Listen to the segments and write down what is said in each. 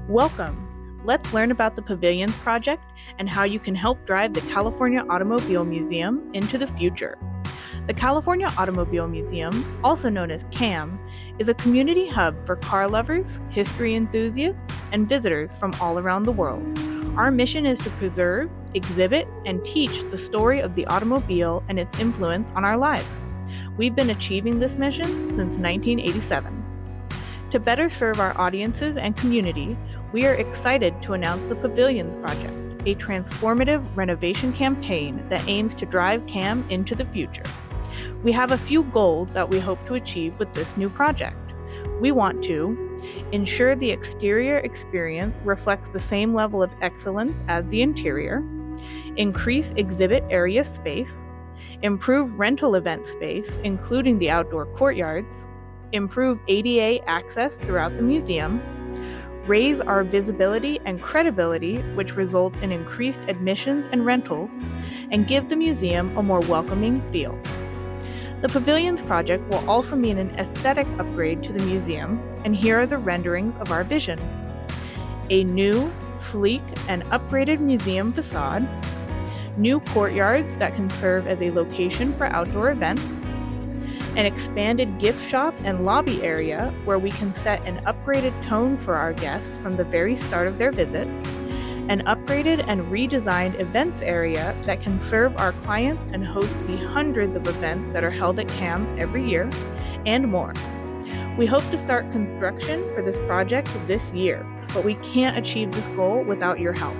Welcome! Let's learn about the Pavilions Project and how you can help drive the California Automobile Museum into the future. The California Automobile Museum, also known as CAM, is a community hub for car lovers, history enthusiasts, and visitors from all around the world. Our mission is to preserve, exhibit, and teach the story of the automobile and its influence on our lives. We've been achieving this mission since 1987. To better serve our audiences and community, we are excited to announce the Pavilions Project, a transformative renovation campaign that aims to drive CAM into the future. We have a few goals that we hope to achieve with this new project. We want to ensure the exterior experience reflects the same level of excellence as the interior, increase exhibit area space, improve rental event space, including the outdoor courtyards, improve ADA access throughout the museum, raise our visibility and credibility, which result in increased admissions and rentals, and give the museum a more welcoming feel. The Pavilions Project will also mean an aesthetic upgrade to the museum, and here are the renderings of our vision. A new, sleek, and upgraded museum facade, new courtyards that can serve as a location for outdoor events, an expanded gift shop and lobby area where we can set an upgraded tone for our guests from the very start of their visit, an upgraded and redesigned events area that can serve our clients and host the hundreds of events that are held at CAM every year, and more. We hope to start construction for this project this year, but we can't achieve this goal without your help.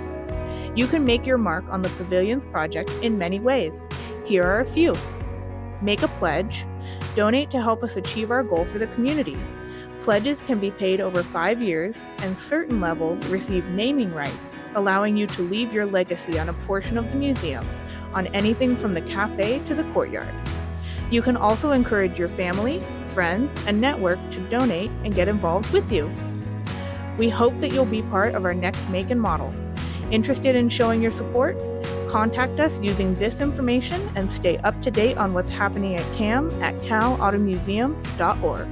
You can make your mark on the Pavilions Project in many ways. Here are a few. Make a pledge. Donate to help us achieve our goal for the community. Pledges can be paid over 5 years, and certain levels receive naming rights, allowing you to leave your legacy on a portion of the museum, on anything from the cafe to the courtyard. You can also encourage your family, friends, and network to donate and get involved with you. We hope that you'll be part of our next make and model. Interested in showing your support? Contact us using this information and stay up to date on what's happening at CAM at calautomuseum.org.